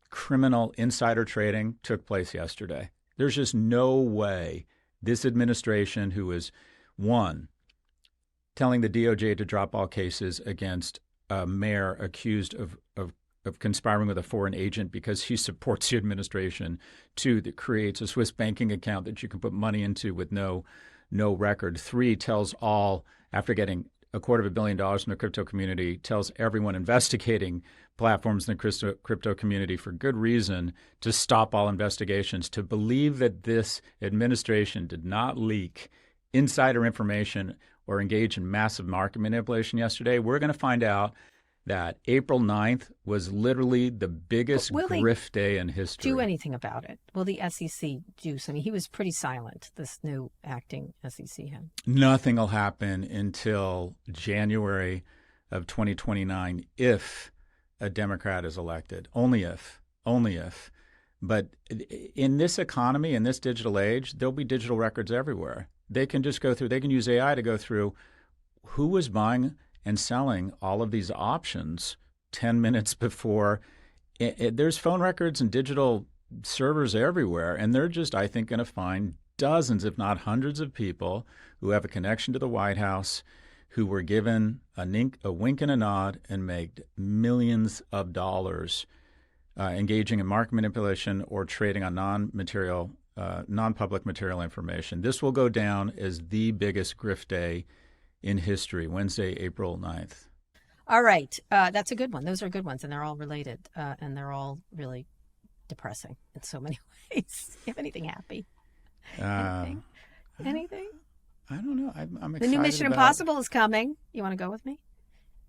criminal insider trading took place yesterday. There's just no way this administration, who is, one, telling the DOJ to drop all cases against a mayor accused of conspiring with a foreign agent because he supports the administration, two, that creates a Swiss banking account that you can put money into with no record, three, tells all, after getting $250 million from the crypto community, tells everyone investigating platforms in the crypto community for good reason to stop all investigations, to believe that this administration did not leak insider information or engage in massive market manipulation yesterday. We're going to find out that April 9th was literally the biggest grift day in history. Do anything about it? Will the SEC do something? He was pretty silent, this new acting SEC head. Nothing will happen until January of 2029 if a Democrat is elected. Only if. But in this economy, in this digital age, there'll be digital records everywhere. They can just go through, they can use AI to go through who was buying and selling all of these options 10 minutes before. There's phone records and digital servers everywhere, and they're just, I think, going to find dozens, if not hundreds of people who have a connection to the White House, who were given a wink and a nod and made millions of dollars engaging in market manipulation or trading on non-public material information. This will go down as the biggest grift day in history, Wednesday, April 9th. All right. That's a good one. Those are good ones, and they're all related, and they're all really depressing in so many ways. You have anything happy? Anything? I don't know. I'm excited. The new Mission Impossible is coming. You want to go with me?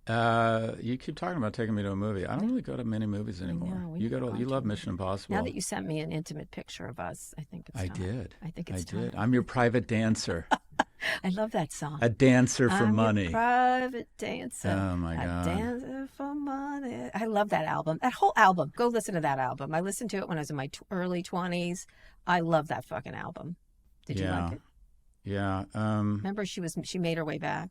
You keep talking about taking me to a movie. I don't really go to many movies anymore. You love Mission Impossible. Now that you sent me an intimate picture of us, I think it's time. I think it's time. I'm your private dancer. I love that song. A dancer for money. Your private dancer. Oh my God. A dancer for money. I love that album. That whole album. Go listen to that album. I listened to it when I was in my early 20s. I love that fucking album. Did you like it? Yeah. Remember she made her way back.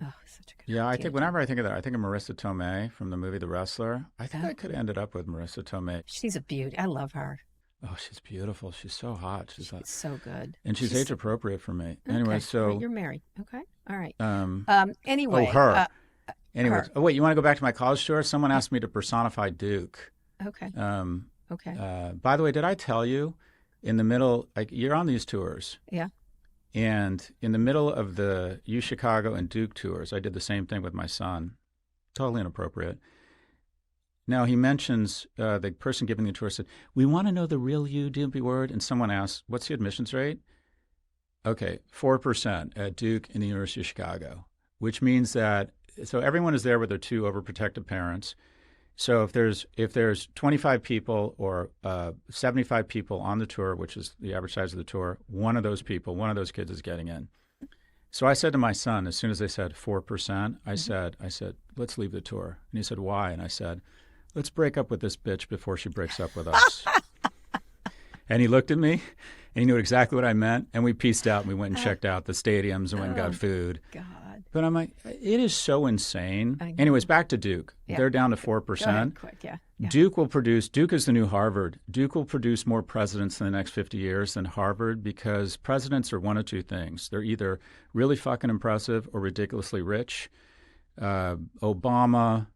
Oh, such a good. Yeah, I think whenever I think of that, I think of Marissa Tomei from the movie The Wrestler. I think I could have ended up with Marissa Tomei. She's a beauty. I love her. Oh, she's beautiful. She's so hot. She's so good. And she's age appropriate for me. Anyway, so right, you're married. Okay. All right. Anyway. Oh, her. Anyway. Her. Oh, wait. You want to go back to my college tour? Someone asked me to personify Duke. Okay. Okay. By the way, did I tell you in the middle? Like you're on these tours. Yeah. And in the middle of the U Chicago and Duke tours, I did the same thing with my son. Totally inappropriate. Now, he mentions, the person giving the tour said, "We want to know the real you, Dumpy Word." And someone asked, "What's the admissions rate?" Okay, 4% at Duke and the University of Chicago, which means that, so everyone is there with their two overprotective parents. So if there's 25 people or 75 people on the tour, which is the average size of the tour, one of those kids is getting in. So I said to my son, as soon as they said 4%, I said, "Let's leave the tour." And he said, "Why?" And I said, "Let's break up with this bitch before she breaks up with us." And he looked at me And he knew exactly what I meant. And we pieced out and we went and checked out the stadiums and went and got food. God. But I'm like, it is so insane. Anyways, back to Duke. Yeah. They're down to 4%. Go ahead, quick, yeah. Duke is the new Harvard. Duke will produce more presidents in the next 50 years than Harvard because presidents are one of two things. They're either really fucking impressive or ridiculously rich. Obama,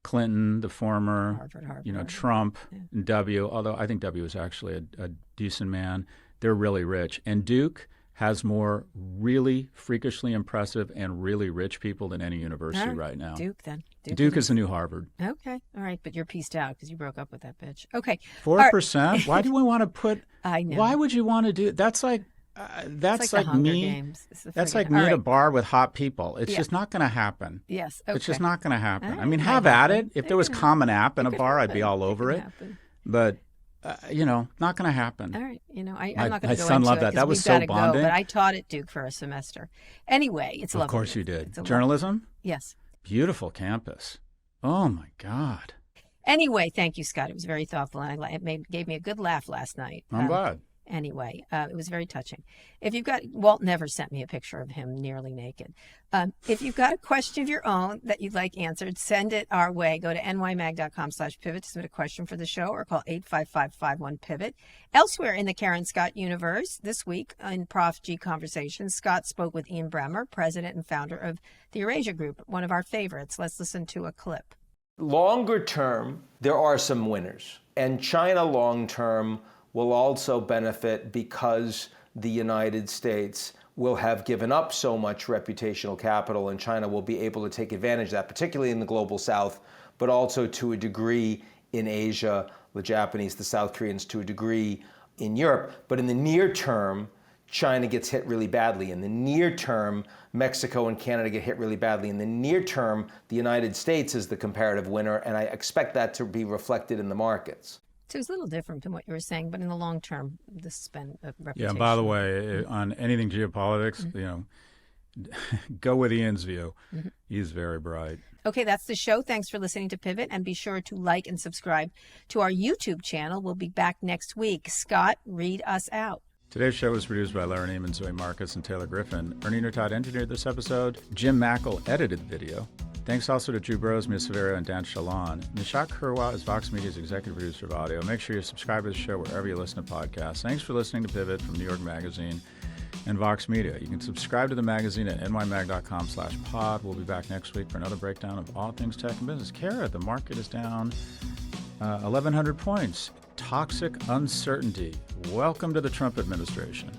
Clinton, the former, Harvard. Trump, and W, although I think W is actually a decent man. They're really rich. And Duke has more really freakishly impressive and really rich people than any university right now. Duke, then. Duke is the new Harvard. Okay. All right. But you're pieced out because you broke up with that bitch. Okay. 4%? Why do we want to put... I know. Why would you want to do... That's like... That's like me. That's like me at a bar with hot people. It's just not going to happen. Yes. Okay. It's just not going to happen. Right. I mean, have at it. If there was Common App in a bar, I'd be all over it. But... not going to happen. All right. I'm not going to go into it. My son loved that. That was so bonding. But I taught at Duke for a semester. Anyway, it's lovely. Of course you did. Journalism? Yes. Beautiful campus. Oh, my God. Anyway, thank you, Scott. It was very thoughtful, and it gave me a good laugh last night. I'm glad. Anyway, it was very touching. If you've got, Walt never sent me a picture of him nearly naked. If you've got a question of your own that you'd like answered, send it our way. Go to nymag.com/pivot to submit a question for the show or call 855-51-PIVOT. Elsewhere in the Karen Scott universe, this week in Prof G Conversations, Scott spoke with Ian Bremmer, president and founder of the Eurasia Group, one of our favorites. Let's listen to a clip. Longer term, there are some winners. And China long term will also benefit because the United States will have given up so much reputational capital, and China will be able to take advantage of that, particularly in the global south, but also to a degree in Asia, the Japanese, the South Koreans, to a degree in Europe. But in the near term, China gets hit really badly. In the near term, Mexico and Canada get hit really badly. In the near term, the United States is the comparative winner, and I expect that to be reflected in the markets. So it's a little different from what you were saying, but in the long term, this has been a reputation. Yeah, and by the way, on anything geopolitics, go with Ian's view. He's very bright. Okay, that's the show. Thanks for listening to Pivot, and be sure to like and subscribe to our YouTube channel. We'll be back next week. Scott, read us out. Today's show was produced by Lara Naaman, Zoë Marcus, and Taylor Griffin. Ernie Nurtad engineered this episode. Jim Mackil edited the video. Thanks also to Drew Bros, Mia Severo, and Dan Shalon. Nishak Kurwa is Vox Media's executive producer of audio. Make sure you subscribe to the show wherever you listen to podcasts. Thanks for listening to Pivot from New York Magazine and Vox Media. You can subscribe to the magazine at nymag.com/pod. We'll be back next week for another breakdown of all things tech and business. Kara, the market is down 1,100 points. Toxic uncertainty. Welcome to the Trump administration.